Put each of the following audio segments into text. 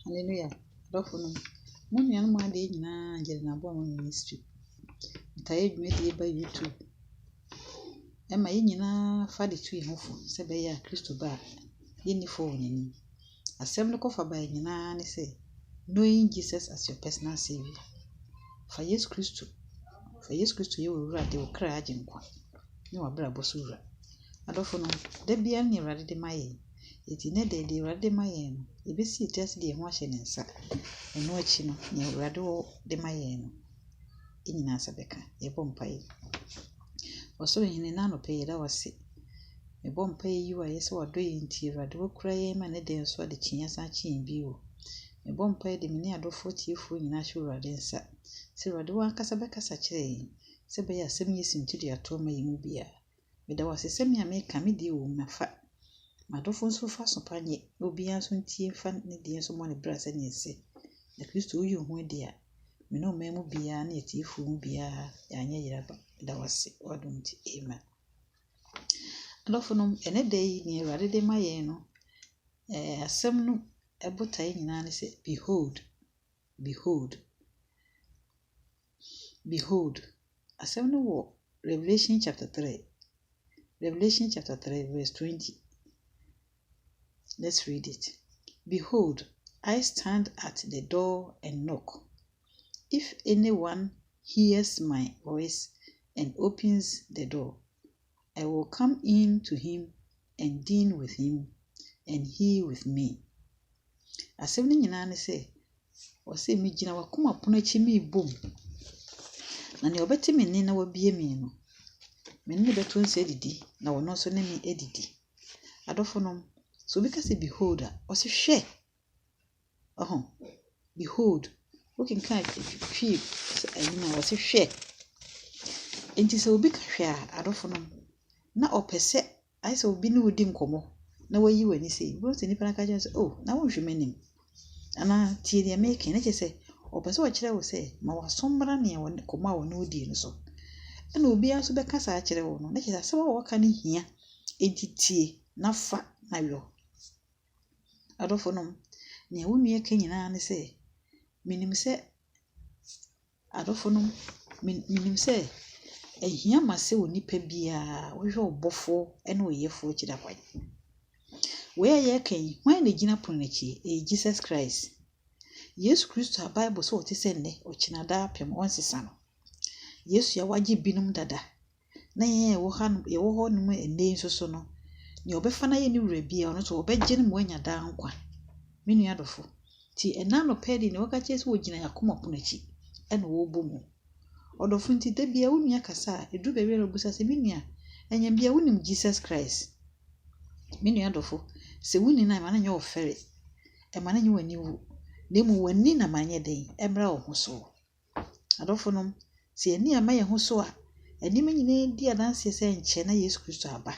Hallelujah. Dɔfo no. Mo nuanom ade nyinaa gyere na bo ministry. Ntae dwumadi ba YouTube. Ɛma yɛn nyinaa fa de tu yɛn ho fo sɛ bɛyɛ a Kristo ba yɛnni fo wɔ n'anim. Asɛm no kɔfa ba yɛn nyinaa ne sɛ knowing Jesus as your personal savior. Fa Yesu Kristo yɛ wura de wo kra agye nkwa. Ne wabrabɔ so wura. Adɔfo no, da bia ne Awurade de ma yɛn. Eti ne de Awurade de ma yɛn no, ebesi etiase de ho ahyɛ ne nsa. Ɛno akyi no, ne Awurade de ma yɛn no. Nyinaa sabɛka. Yɛbɔ mpae. Ɔsoro hene na no pɛ yɛda wase. Yɛbɔ mpae yi wa yɛsɛ wadɔ yɛn nti Awurade wakura yɛn ma ne de nso ade kyia san kyien bi wo. Yɛbɔ mpae de mene adɔfo tiefo nyinaa hyɛ Awurade nsa. Sɛ Awurade wankasa bɛkasa kyerɛ yɛn. Sɛ bɛyɛ asɛm yɛ sinti de ato ma yɛn mu bia. Meda wase sɛ me a meka me die wo mafa. Madɔfo nso fa so panye. Obiara nso ntie fa ne die nso mo ne bra sɛ ne ɛsɛ. Na Kristo woyi ho adi a me no ma mu bia na yɛtiefo mu bia yɛanyɛ yeraba. Meda wase wadom nti. Amen. Adɔfo no, ɛne da yi ne Awurade de ma yɛn no. Asɛm no ɛbotae nyinaa ne sɛ behold. Asɛm no wɔ Revelation chapter 3 verse 20. Let's read it. Behold, I stand at the door and knock. If anyone hears my voice and opens the door, I will come in to him and dine with him and he with me. Asɛm no nyinaa ne sɛ ɔsɛ me gyina wakoma pono akyi me bom. Na ne ɔbɛte me ne na wabie me no. Me ne bɛto nsa didi na ɔno nso ne me adidi. Adɔfo no, so obi ka sɛ behold a ɔsɛ hwɛ. Behold. Wokin kan hwɛ ayina ɔsɛ hwɛ. Enti sɛ obi ka hwɛ a adɔfo no na ɔpɛ sɛ ayɛ sɛ obi ne odi nkɔmɔ na wayi wani sɛ wo sɛ nipa na ka kyerɛ sɛ na wo hwɛ m'anim. Ana tie deɛ meka na kyerɛ sɛ ɔpɛ sɛ ɔkyerɛ wo sɛ ma wasombra ne kɔmɔ a wɔne odi no so. Ɛna obi nso bɛka saa kyerɛ wo no na kyerɛ sɛ asɛm a wɔka ne hia enti tie na fa na yɔ. Adɔfo no, ne wo nua ka nyinaa ne sɛ minim sɛ adɔfo no minim sɛ ehia ma sɛ onipa bia wo hwɛ ɔbɔfo ɛna ɔyɛfo kyerɛ kwan. Wei a yɛka yi, hwan na gyina pono n'akyi? Jesus Christ. Yesu Kristo a Bible sɛ ɔte sɛ nnɛ ɔkyena daa pɛm ɔnsesa no. Yesu ya wagye binom dada. Na yɛn yɛwɔ hɔ nom nnɛ nso so no. Ne ɔbɛfa na yɛ ne wura bia ɔno so ɔbɛgye no mo anya daa nkwa. Me nua adɔfo. Ti ɛna no pɛ de ne wɔka kyerɛ sɛ wɔgyina yakoma pono akyi ɛna wɔbɔ mu. Ɔdɔfo nti da bia wo nua kasa a edu baabi na obusa sɛ me nua ɛnyɛ bia wonim Jesus Christ. Me nua adɔfo, sɛ woni na ma na nyɛ ɔfɛre. Ma na nyɛ wani wu. Na mu wani na ma nyɛ den ɛmra wo ho so. Adɔfo no, sɛ ani ama yɛ ho so a anim nyinaa di adanse sɛ nkyɛ na Yesu Kristo aba.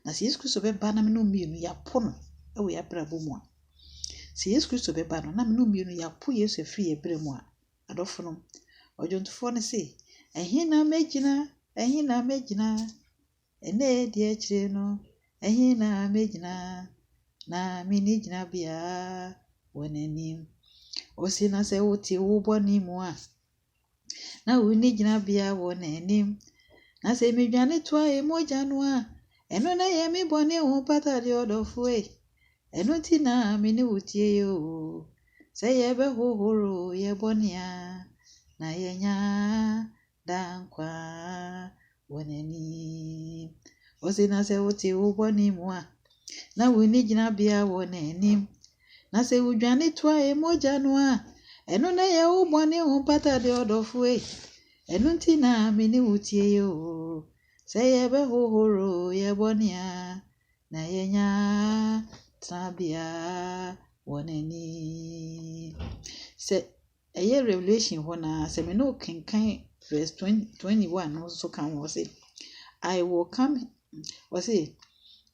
Na sɛ Yesu Kristo bɛba na me no mmienu yɛapo no ɛwɔ yɛabrabɔ mu a. Sɛ Yesu Kristo bɛba no na me no mmienu yɛapo Yesu afiri yɛbrɛ mu a. Adɔfo no, ɔdwontofoɔ no sɛ ɛhe na mɛgyina ɛnɛ di akyire no ɛhe na mɛgyina na me ni gyina bia wɔ n'anim. Ɔsi na sɛ wote wo bɔne mu a na wo ni gyina bia wɔ n'anim. Na sɛ medwane toa mogya no a ɛno na yɛ me bɔne ho pata de ɔdɔfo e. Ɛno ti na me ne wo tie yo. Sɛ yɛbɛhohoro yɛ bɔne a na yɛnya dankwa wɔ n'anim. Ɔsi na sɛ wote wo bɔne mu a na wo ni gyina bia wɔ n'anim. Na sɛ wo dwane toa mogya no a ɛno na yɛ wo bɔne ho pata de ɔdɔfo e. Ɛno ti na me ne wo tie yo. Sɛ yɛbɛhohoro yɛ bɔne a na yɛnya tabia wɔ n'anim. Sɛ ɛyɛ Revelation hɔ na sɛ me no kenkan verse 21 no so kan wɔ sɛ I will come. Was it?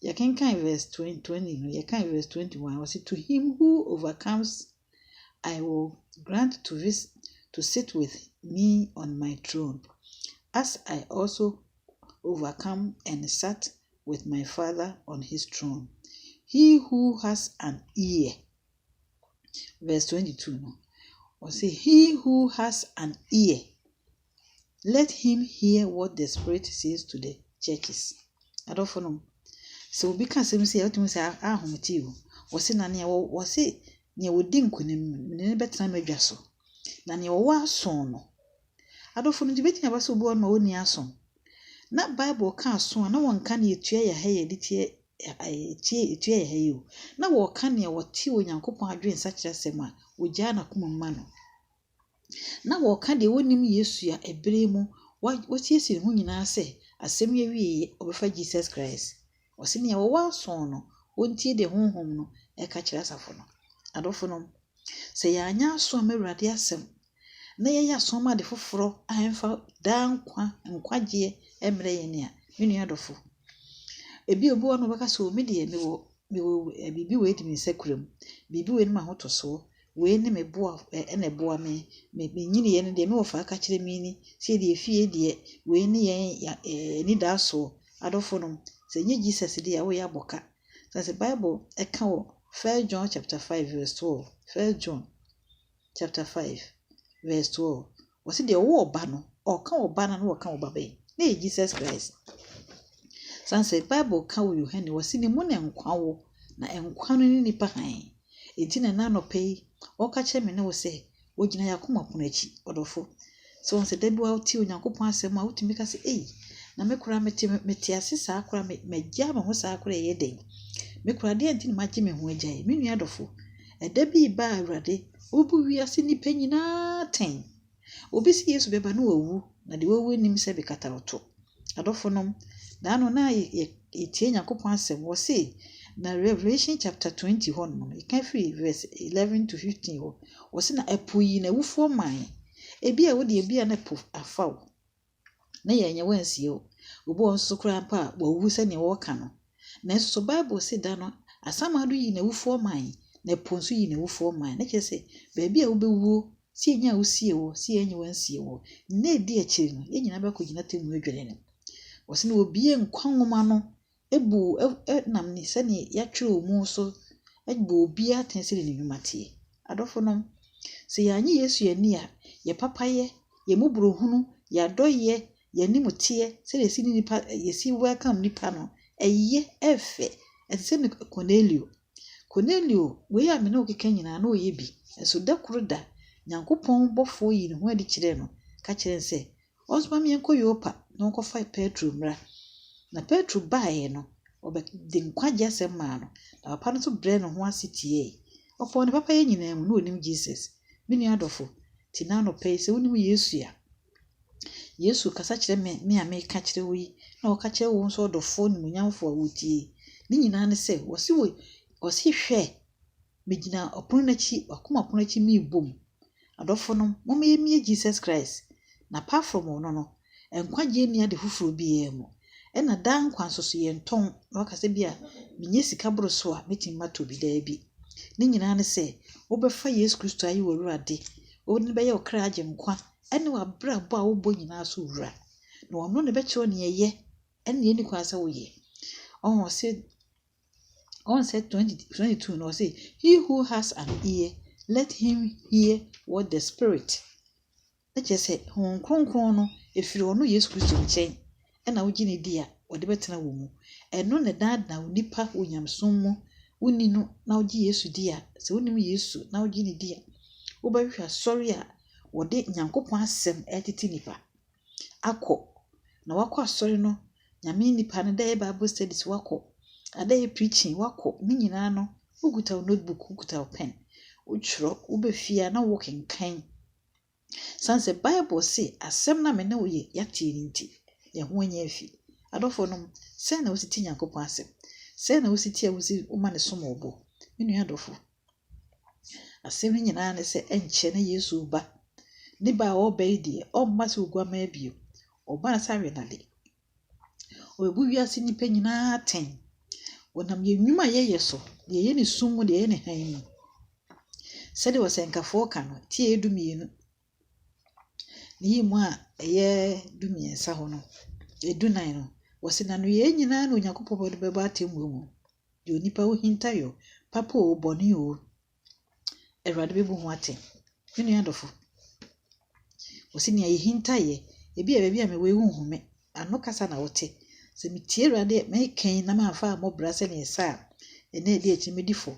You can verse 20, you can verse 21. Was it to him who overcomes, I will grant to sit with me on my throne, as I also overcome and sat with my Father on his throne. He who has an ear, verse 22 no. Or say, he who has an ear, let him hear what the Spirit says to the churches. I don't know. So we can say, you. Or say, Nania, or say, near within Kunim, never time a jasso. Nania was son. I don't know debating about so born my own yason. Not Bible can't so no one can you tear your hair, tear you. Now, what can you what tea when you coupon drink such as a man with Jana Kumano? Now, what can the one name Yesu a bremo? What yes in whom you say, a semi way over Jesus Christ? Or send your wild son, won't tear the home no, a catch us a phone. I don't know. Say, I now saw me radiasum. Nay, ya so mad for I am found down qua and quadye embrayenia, many other fool. A be a boy no worker so media me will be waiting in sacrum, be doing my hot or so, when me boa and a boa me nearly any day more for catching meaning, say the fear dear, when ye need us so, I don't follow. Say ye Jesus dear way a boca. That's the Bible, a cow, 1 John chapter 5, verse 12, 1 John chapter 5. Verse 12. Was it the war banner or cow banner or cow baby? Nay, Jesus Christ. Sunset Bible cow you henny was in the moon and quaw, na and quanny nipper high. It in a nano pay, or catch him and I will say, would you not come up on each or fo? So on the dead well till Yanko pass him out to make us a. Na me cry metiasi sacra me jam and was sacra a day. Me cry didn't imagine me who a jay, many other fo. A debby bar ready. Obu we are sini penny na 10. Obi si Yesu beba no owu na de wewe nim se bekata oto. Adofonom da no na ye tie Yakobon asem wo say na Revelation chapter 21 no. You can free verse 11 to 15 wo. Wo say na epoyi na wufo man. Ebi a wo de ebi a na po afaw. Na ye nya wansie o. Obo onso kra mpa wo wu se ne wo ka no. Na so Bible say da no asamado yi na wufo man. Na ponsu yi na wufo man na kese baabi a wobewu si enya wosie wo si enya wansie wo na edi akiri no ye nyina be ko gina temu adwele ne wose na obie nkwanwoma no ebu nam ni se ne ya twere mu so ebu obi atensiri ne nwumate adofo no se ya anye Yesu yani a ye papaye ye muburo hunu ya doye ye nimutie se le sini nipa ye si welcome nipa no eye efe etse ne Cornelio, we are no kenya no ye bi. So da kuruda, Nyankopon bofo yi ne ho adi kire no, ka kire nse. Osma me enko yopa, no ko fa Petro mra. Na Petro bae no, obe de nkwaje asem ma no. Na papa no so bre no ho asetie. Ofo ne papa ye nyina mu no onim Jesus. Mini adofo, tina no pe se onim Yesu ya. Yesu kasa kire me a me ka kire wi. Na o ka kire wo so odofo ni munyamfo a wutie. Ni nyina ne se, wo si wo Osi hwe megina opunachi akoma opunachi mi bom adofo no mama yemie Jesus Christ na apart from ono no enkwaje ni ade fufuro bi mu na dan kwansoso ye nton na wakase bia menye sika broso a metim mato bi da bi ni nyina ne se obefa Yesu Kristo ayi wurade oni be ye okra age nkwa ene wa bra bo a wo nyina so wura na ono ne be che ne ye ene ni kwasa wo ye on se on said 22 no say he who has an ear let him hear what the Spirit let you say hon kronkron no efiri ono Yesu Kristo nchen na wo gine dia wo de betena wo mu eno ne dad na onipa onyamsom mu woni no na wo gi Yesu dia se wonim Yesu na wo gine dia wo ba hwa sorry a wo de Nyankopon asem etiti nipa akọ na wakọ asori no nyame nipa ne da Bible studies wakọ Ade preaching wako ni nyina no uguta notebook uguta pen uchro ubefia na walking kan sanse Bible say asem na me na wo ye yati nti ye ho anya afi adofo no se na ositi Yakobon asem se na ositi awusi uma ne somo obo menu adofo asem nyina ne se enche na Yesu ba ni ba obey die o mase ogwa ma bio oba na sawe na le obu wiase ni pe nyina ten wonam ye nwuma ye so de ye ne sum de ye ne han mu se de wosenkafo ka no tie edumienu ni mu a eye dumiensa ho no edunan no wosena no ye nyina no Yakobon bo de beba atemmu mu de onipa wo hintayo papa o boni o Awurade bebu ho ate me nua adɔfo osi ne ayi hintaye ebi a baabi a me we huhume ano kasa na wote se metie Awurade me kan na ma fa mobra se ne sa ene edi echi medifo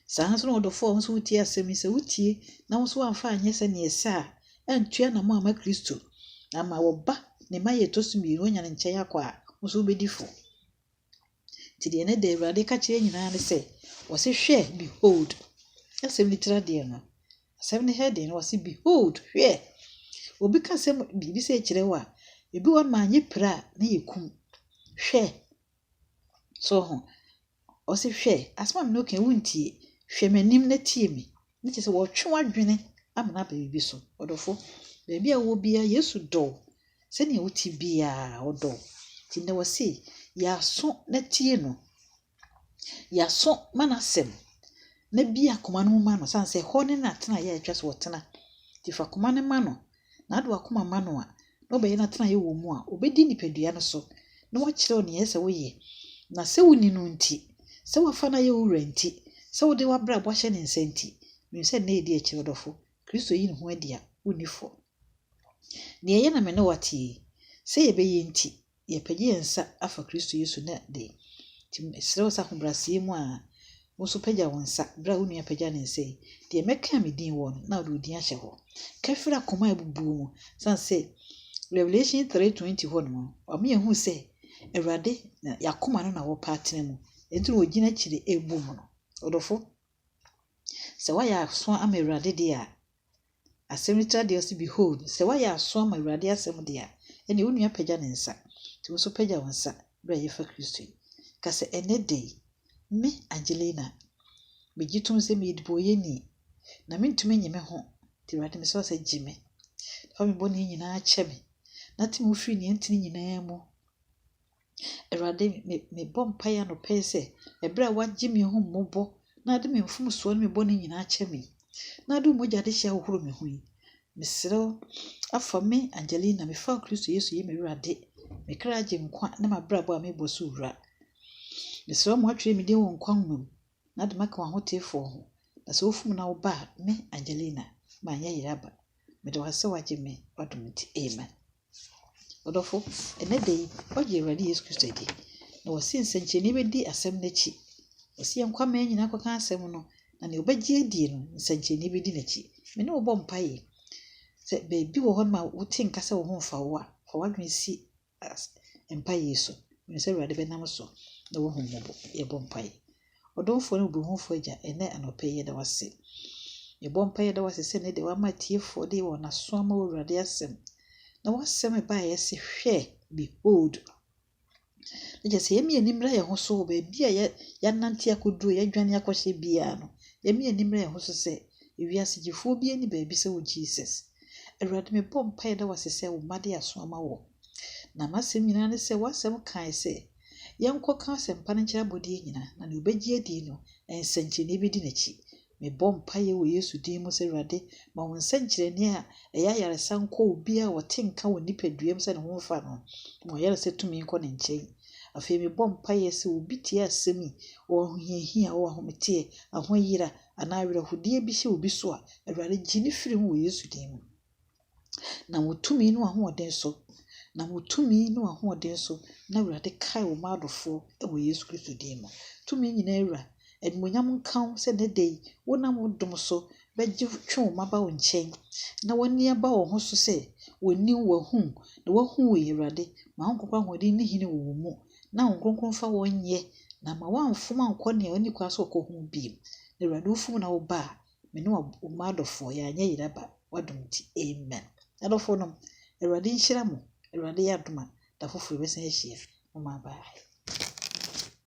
saa nso no dɔfo nso wotie asɛm se wotie na nso amfa anye se ne sa antua na mo ama Kristo ama woba ne maye tosumi onya ne nkyɛn akwa nso bedifo ti de ne de Awurade ka kire nyina ne se wo se hwɛ behold asɛm literal de no asɛm ne heading no se behold hwɛ obi ka sɛm bibi se kyerɛ wa ebi won ma anye pra na yekum hwɛ so ho o se hwɛ asma me no kan wuntie hwɛ manim na tie mi ne kyerɛ se wo twe wadwene amana ba bibi so odofo baabi a wo bia Yesu dɔ se ne wuti bia odɔ ti ne wo se ya so na tie no ya so manasem na bia koma no ma no sanse ho ne na tena ya atwa so tena ti fa koma ne ma no na ado akoma ma no a no be na tena ye wo mu a obedi nipadua no so na wo kyerɛ ne yesa wo ye na se woni no nti se wafa na ye wura nti se wo de wabra bo hye ne nsanti me se na edi akire dɔfo Kristo yi ne ho adia unifo ne ye na me ne wati se ye be ye nti ye pagye yensa afa Kristo Yesu na de ti se wo sa ho brasie mu a wo so pagya wonsa bra wo nua pagya ne nse de meka me din wo na wo din ahye ho kafira koma ebubu mu sanse Revelation 3:20 ho no o me hu se Awurade yakoma no na wo partner mu entru ogina kire ebu mu no odofo se wa ya so ama Awurade de a asɛm literal de o behold se wa ya so ama Awurade asɛm de a ene wo nua pagya ne nsa ti wo so pagya wonsa bra ye fa Kristo ka se ene de me Angelina begitum se me edibo ye ni na mentumi nyeme ho ti Awurade me so se gime fa me boni nyina ache me na ti mu firi ne ntini nyina mu Awurade me bompa ya no pese ebra wagye me ho mmobɔ na de me mfum so no me boni nyina ache me na do mogya de hia hohoro me hu mesrew afa me Angelina me fa Kristo Yesu ye me Awurade me kra gye nkwa na mabrabo a me bosu wura mesrew mo atwere me de won nkwa nwum na de maka ho tefo ho na so ofum na wo ba me Angelina ma nya yiraba me de wase wagye me wadomti amen odofo ene de oje Awurade Yesu Kristo de na wasi nsankyeni bedi asɛm nachi wasi nkwa ma nyina akɔka asɛm no na ne obagye die no nsankyeni bedi nachi me ne obɔ mpae se bebi wo hon ma wote nkasa wo ho fa wo a fa wadwen si mpae Yesu me se Awurade benam so na wo homobo ye bɔ mpae odonfo ne obuhunfo agya ene anope ye da wase ye bɔ mpae da wase se ne de wa matiefo de wo na so ama Awurade asɛm na wasɛm ba ye se hwɛ behold je se yemi animra ye ho so ba bia ya nante akoduro ya dwane akohye bia no yemi animra ye ho so se ewiase gifo bia ni ba bi se wo Jesus Awurade me bɔ mpae da wase se wo made aso ama wo na masɛm nyina ne se wasɛm kan se yankɔ ka asɛmpa ne nkyerɛ bɔde nyina na ne obagye adi no ensankyene bi di nachi me bɔ mpae wo Yesu din mu se Awurade ma wo nsankyerene a ɛya yaresa nkɔ obi a wote nka wo nipaduam se ne ho fa no mo yare se tumi nkɔ ne nkyɛn afei me bɔ mpae se obi tie asɛm yi wo hiahia wo ahomete ahoyira ana awerɛhodie bi hye obi so a Awurade gye ne firi mu wo Yesu din mu na wo tumi no ahoɔden so na wo tumi no ahoɔden so na Awurade kae wo maadofo wo Yesu Kristo din mu tumi nyina Awura edmonyam nkan se ne dei wonam wodom so begye twe maba wo nkyɛn na wani aba wo ho so se woni wahu na wahu wo Awurade ma nkokwa hoɔden ne hine wo mu na nkronkron fa wo nyɛ na ma wamfom ankɔ ne oni kwa so kɔhu bi na Awurade ufum na wo ba me ne wo maadofo ya anya yiraba wadomti amen adofo no Awurade nhyira mo Awurade ya doma da foforo besen ahia mo ma bye